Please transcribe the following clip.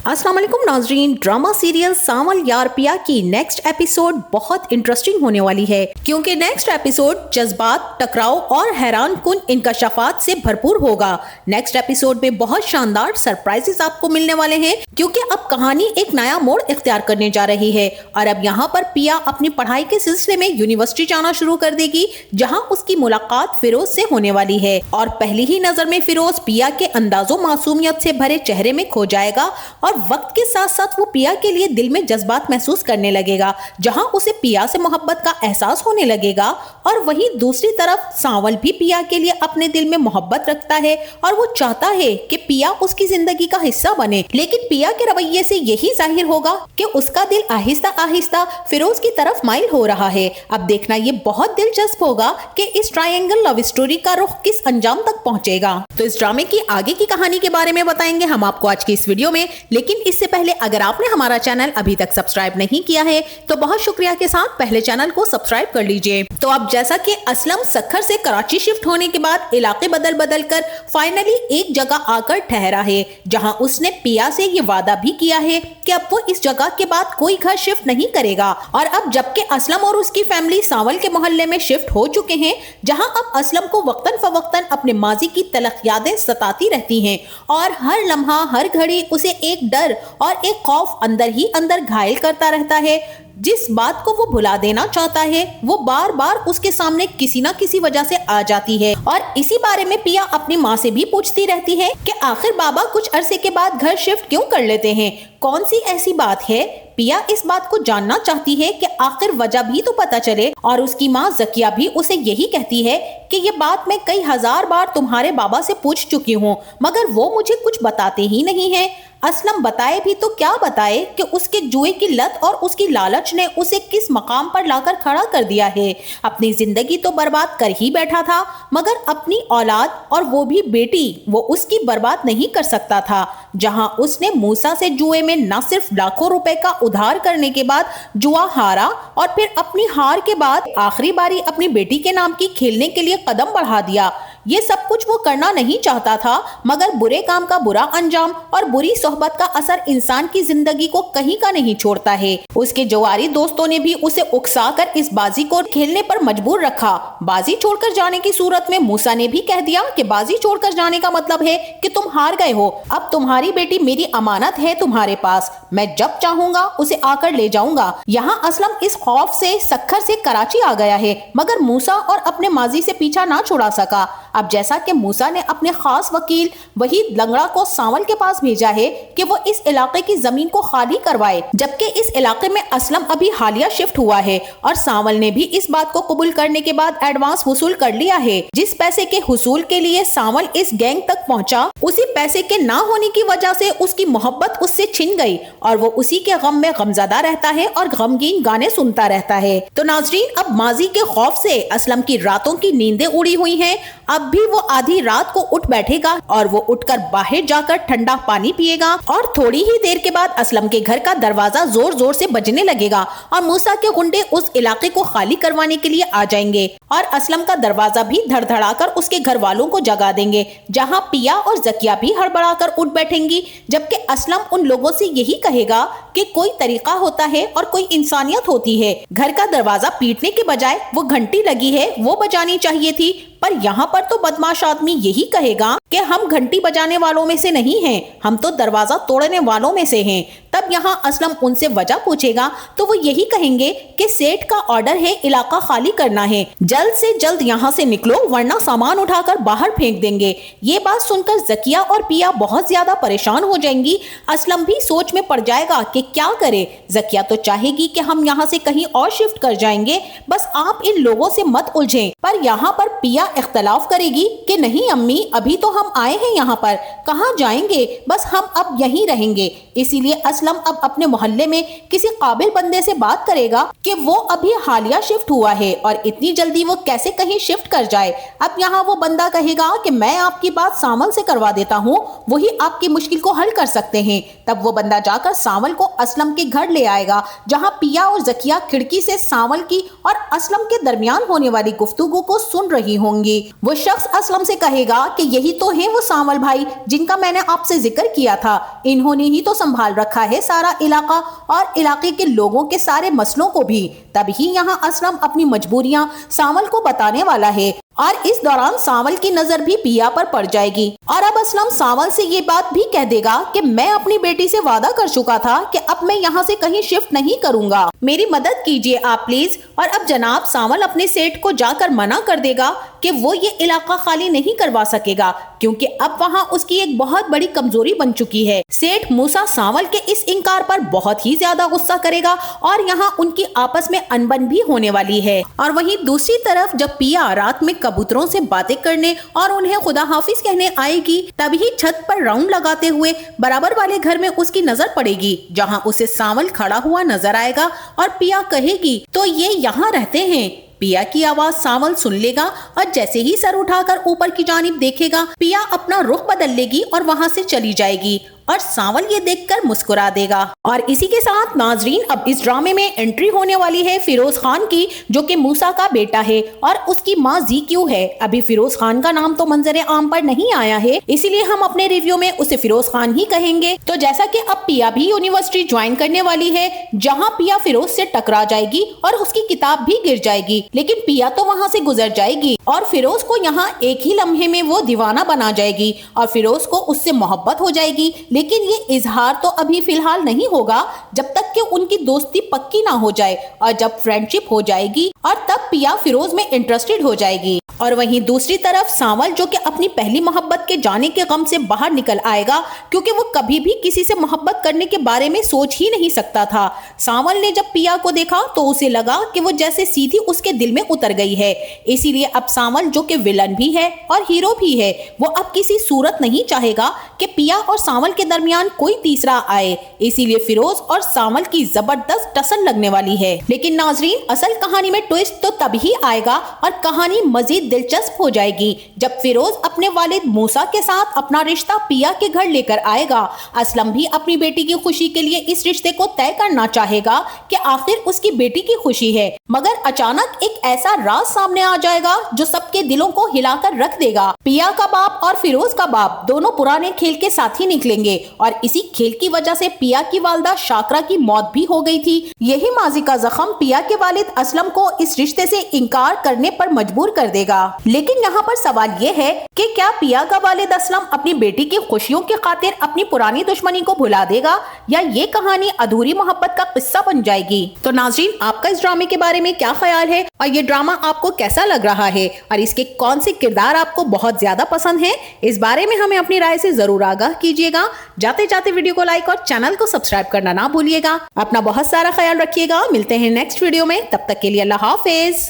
अस्सलाम वालेकुम नाजरीन। ड्रामा सीरियल सांवल यार पिया की नेक्स्ट एपिसोड बहुत इंटरेस्टिंग होने वाली है, क्योंकि नेक्स्ट एपिसोड जज्बात, टकराव और हैरान कुन इंकशाफात से भरपूर होगा। नेक्स्ट एपिसोड में बहुत शानदार सरप्राइजेस आपको मिलने वाले हैं, क्योंकि अब कहानी एक नया मोड़ इख्तियार करने जा रही है और अब यहाँ पर पिया अपनी पढ़ाई के सिलसिले में यूनिवर्सिटी जाना शुरू कर देगी, जहाँ उसकी मुलाकात फिरोज से होने वाली है। और पहली ही नजर में फिरोज पिया के अंदाजो मासूमियत से भरे चेहरे में खो जाएगा और वक्त के साथ साथ वो पिया के लिए दिल में जज्बात महसूस करने लगेगा, जहां उसे पिया से मोहब्बत का एहसास होने लगेगा। और वहीं दूसरी तरफ सांवल भी पिया के लिए अपने दिल में मोहब्बत रखता है और वो चाहता है कि पिया उसकी जिंदगी का हिस्सा बने, लेकिन पिया के रवैये से यही जाहिर होगा कि उसका दिल आहिस्ता आहिस्ता फिरोज की तरफ माइल हो रहा है। अब देखना ये बहुत दिलचस्प होगा कि इस ट्रायंगल लव स्टोरी का रुख किस अंजाम तक पहुंचेगा। तो इस ड्रामे की आगे की कहानी के बारे में बताएंगे हम आपको आज की इस वीडियो में, लेकिन इससे पहले अगर आपने हमारा चैनल अभी तक सब्सक्राइब नहीं किया है तो बहुत शुक्रिया के साथ पहले चैनल को सब्सक्राइब कर लीजिए। तो अब जैसा कि असलम सक्खर से कराची शिफ्ट होने के बाद इलाके बदल बदल कर फाइनली एक जगह आकर ठहरा है, जहां उसने पिया से ये वादा भी किया है कि अब वो इस जगह के बाद कोई घर शिफ्ट नहीं करेगा। और अब जबकि असलम और उसकी फैमिली सांवल के मोहल्ले में शिफ्ट हो चुके हैं, जहां अब असलम को वक्तन फवक्तन अपने माजी की तलख यादें सताती रहती हैं और हर लम्हा हर घड़ी उसे एक डर और एक खौफ अंदर ही अंदर घायल करता रहता है। जिस बात को वो भुला देना चाहता है वो बार बार उसके सामने किसी न किसी वजह से आ जाती है। और इसी बारे में पिया अपनी माँ से भी पूछती रहती है कि आखिर बाबा कुछ अरसे के बाद घर शिफ्ट क्यों कर लेते हैं, कौन सी ऐसी बात है। पिया इस बात को जानना चाहती है कि आखिर वजह भी तो पता चले। और उसकी माँ जकिया भी उसे यही कहती है कि ये बात मैं कई हजार बार तुम्हारे बाबा से पूछ चुकी हूँ, मगर वो मुझे कुछ बताते ही नहीं है। असलम बताए भी तो क्या बताए कि उसके जुए की लत और उसकी लालच ने उसे किस मकाम पर लाकर खड़ा कर दिया है। अपनी जिंदगी तो बर्बाद कर ही बैठा था, मगर अपनी औलाद और वो भी बेटी वो उसकी बर्बाद नहीं कर सकता था। जहां उसने मूसा से जुए में न सिर्फ लाखों रुपए का उधार करने के बाद जुआ हारा और फिर अपनी हार के बाद आखिरी बारी अपनी बेटी के नाम की खेलने के लिए कदम बढ़ा दिया। ये सब कुछ वो करना नहीं चाहता था, मगर बुरे काम का बुरा अंजाम और बुरी सोहबत का असर इंसान की जिंदगी को कहीं का नहीं छोड़ता है। उसके जवारी दोस्तों ने भी उसे उकसाकर इस बाजी को खेलने पर मजबूर रखा। बाजी छोड़कर जाने की सूरत में मूसा ने भी कह दिया कि बाजी छोड़कर जाने का मतलब है कि तुम हार गए हो, अब तुम्हारी बेटी मेरी अमानत है तुम्हारे पास, मैं जब चाहूंगा उसे आकर ले जाऊंगा। यहाँ असलम इस खौफ से सक्खर से कराची आ गया है, मगर मूसा और अपने माजी से पीछा ना छुड़ा सका। अब जैसा कि मूसा ने अपने खास वकील वही लंगड़ा को सांवल के पास भेजा है कि वो इस इलाके की जमीन को खाली करवाए, जबकि इस इलाके में असलम अभी हालिया शिफ्ट हुआ है और सांवल ने भी इस बात को कबूल करने के बाद एडवांस वसूल कर लिया है। जिस पैसे के हुसूल के लिए सांवल इस गैंग तक पहुंचा, उसी पैसे के ना होने की वजह से उसकी मोहब्बत उससे छिन गई और वो उसी के गम में गमजदा रहता है और गमगीन गाने सुनता रहता है। तो नाजरीन, अब माजी के खौफ से असलम की रातों की नींदें उड़ी हुई हैं। अब भी वो आधी रात को उठ बैठेगा और वो उठकर बाहर जाकर ठंडा पानी पिएगा और थोड़ी ही देर के बाद असलम के घर का दरवाजा जोर जोर से बजने लगेगा और मूसा के गुंडे उस इलाके को खाली करवाने के लिए आ जाएंगे और असलम का दरवाजा भी धड़धड़ाकर उसके घर वालों को जगा देंगे, जहां पिया और जकिया भी हड़बड़ाकर उठ बैठेंगी। जबकि असलम उन लोगों से यही कहेगा कि कोई तरीका होता है और कोई इंसानियत होती है, घर का दरवाजा पीटने के बजाय वो घंटी लगी है वो बजानी चाहिए थी। पर यहाँ पर तो बदमाश आदमी यही कहेगा कि हम घंटी बजाने वालों में से नहीं हैं, हम तो दरवाजा तोड़ने वालों में से हैं। तब यहाँ असलम उनसे वजह पूछेगा तो वो यही कहेंगे कि सेठ का ऑर्डर है इलाका खाली करना है, जल्द से जल्द यहाँ से निकलो वरना सामान उठाकर बाहर फेंक देंगे। ये बात सुनकर जकिया और पिया बहुत ज्यादा परेशान हो जाएंगी। असलम भी सोच में पड़ जाएगा कि क्या करे। जकिया तो चाहेगी कि हम यहाँ से कहीं और शिफ्ट कर जाएंगे, बस आप इन लोगों से मत उलझें। पर यहाँ पर पिया इख्तलाफ करेगी कि नहीं अम्मी, अभी तो हम आए हैं यहाँ पर, कहाँ जाएंगे, बस हम अब यहीं रहेंगे। इसीलिए असलम اسلم اب اپنے محلے میں کسی قابل بندے سے بات کرے گا کہ وہ ابھی حالیہ شفٹ ہوا ہے اور اتنی جلدی وہ کیسے کہیں شفٹ کر جائے۔ اب یہاں وہ بندہ کہے گا کہ میں آپ کی بات سامل سے کروا دیتا ہوں، وہی آپ کی مشکل کو حل کر سکتے ہیں۔ تب وہ بندہ جا کر سامل کو اسلم کے گھر لے آئے گا، جہاں پیا اور زکیہ کھڑکی سے سامل کی اور اسلم کے درمیان ہونے والی گفتگو کو سن رہی ہوں گی۔ وہ شخص اسلم سے کہے گا کہ یہی تو ہیں وہ سامل بھائی جن کا میں نے آپ سے ذکر کیا تھا، انہوں نے ہی تو سنبھال رکھا ہے سارا علاقہ اور علاقے کے لوگوں کے سارے مسئلوں کو بھی۔ تب ہی یہاں اسلم اپنی مجبوریاں سامل کو بتانے والا ہے اور اس دوران سامل کی نظر بھی پیا پر پڑ جائے گی، اور اب اسلم سامل سے یہ بات بھی کہہ دے گا کہ میں اپنی بیٹی سے وعدہ کر چکا تھا کہ اب میں یہاں سے کہیں شفٹ نہیں کروں گا، میری مدد کیجیے آپ پلیز۔ اور اب جناب سامل اپنے سیٹ کو جا کر منع کر دے گا کہ وہ یہ علاقہ خالی نہیں کروا سکے گا، کیونکہ اب وہاں اس کی ایک بہت بڑی کمزوری بن چکی ہے۔ سیٹ موسیٰ سامل کے اس انکار پر بہت ہی زیادہ غصہ کرے گا اور یہاں ان کی آپس میں انبن بھی ہونے والی ہے۔ اور وہیں دوسری طرف جب پیا رات میں کبوتروں سے باتیں کرنے اور انہیں خدا حافظ کہنے آئے گی، تبھی چھت پر راؤنڈ لگاتے ہوئے برابر والے گھر میں اس کی نظر پڑے گی، جہاں اسے سامل کھڑا ہوا نظر آئے گا اور پیا کہے گی تو یہ یہاں رہتے ہیں۔ پیا کی آواز سامل سن لے گا اور جیسے ہی سر اٹھا کر اوپر کی جانب دیکھے گا، پیا اپنا رخ بدل لے گی اور وہاں سے چلی جائے گی اور سامل یہ دیکھ کر مسکرا دے گا۔ اور اسی کے ساتھ ناظرین اب اس ڈرامے میں انٹری ہونے والی ہے فیروز خان کی، جو کہ موسیٰ کا بیٹا ہے اور اس کی ماں زی کیو ہے۔ ابھی فیروز خان کا نام تو منظر عام پر نہیں آیا ہے، اسی لیے ہم اپنے ریویو میں اسے فیروز خان ہی کہیں گے۔ تو جیسا کہ اب پیا بھی یونیورسٹی جوائن کرنے والی ہے، جہاں پیا فیروز سے ٹکرا جائے گی اور اس کی کتاب بھی گر جائے گی، لیکن پیا تو وہاں سے گزر جائے گی اور فیروز کو یہاں ایک ہی لمحے میں وہ دیوانہ بنا جائے گی اور فیروز کو اس سے محبت ہو جائے گی، لیکن یہ اظہار تو ابھی فی الحال نہیں ہوگا جب تک کہ ان کی دوستی پکی نہ ہو جائے، اور جب فرینڈشپ ہو جائے گی اور تب پیا فیروز میں انٹرسٹڈ ہو جائے گی۔ اور وہیں دوسری طرف سامل جو کہ اپنی پہلی محبت کے جانے کے غم سے باہر نکل آئے گا، کیونکہ وہ کبھی بھی کسی سے محبت کرنے کے بارے میں سوچ ہی نہیں سکتا تھا۔ سامل نے جب پیا کو دیکھا تو اسے لگا کہ وہ جیسے سیدھی اس کے دل میں اتر گئی ہے، اسی لیے اب سامل جو کہ ولن بھی ہے اور ہیرو بھی ہے، وہ اب کسی صورت نہیں چاہے گا کہ پیا اور سامل کے درمیان کوئی تیسرا آئے، اسی لیے فیروز اور سامل کی زبردست ٹسن لگنے والی ہے۔ لیکن ناظرین اصل کہانی میں ٹویسٹ تو تب ہی آئے گا اور کہانی مزید دلچسپ ہو جائے گی جب فیروز اپنے والد موسیٰ کے ساتھ اپنا رشتہ پیا کے گھر لے کر آئے گا۔ اسلم بھی اپنی بیٹی کی خوشی کے لیے اس رشتے کو طے کرنا چاہے گا کہ آخر اس کی بیٹی کی خوشی ہے، مگر اچانک ایک ایسا راز سامنے آ جائے گا جو سب کے دلوں کو ہلا کر رکھ دے گا۔ پیا کا باپ اور فیروز کا باپ دونوں پرانے کھیل کے ساتھ ہی نکلیں گے اور اسی کھیل کی وجہ سے پیا کی والدہ شاکرا کی موت بھی ہو گئی تھی۔ یہی ماضی کا زخم پیا کے والد اسلم کو اس رشتے سے انکار کرنے پر مجبور کر دے گا۔ لیکن یہاں پر سوال یہ ہے کہ کیا پیا کا والد اسلم اپنی بیٹی کی خوشیوں کی خاطر اپنی پرانی دشمنی کو بھلا دے گا، یا یہ کہانی ادھوری محبت کا قصہ بن جائے گی؟ تو ناظرین آپ کا اس ڈرامے کے بارے میں کیا خیال ہے اور یہ ڈرامہ آپ کو کیسا لگ رہا ہے اور اس کے کون سے کردار آپ کو بہت زیادہ پسند ہیں؟ اس بارے میں ہمیں اپنی رائے سے ضرور آگاہ کیجیے گا۔ جاتے جاتے ویڈیو کو لائک اور چینل کو سبسکرائب کرنا نہ بھولیے گا۔ اپنا بہت سارا خیال رکھیے گا، ملتے ہیں نیکسٹ ویڈیو میں، تب تک کے لیے اللہ حافظ۔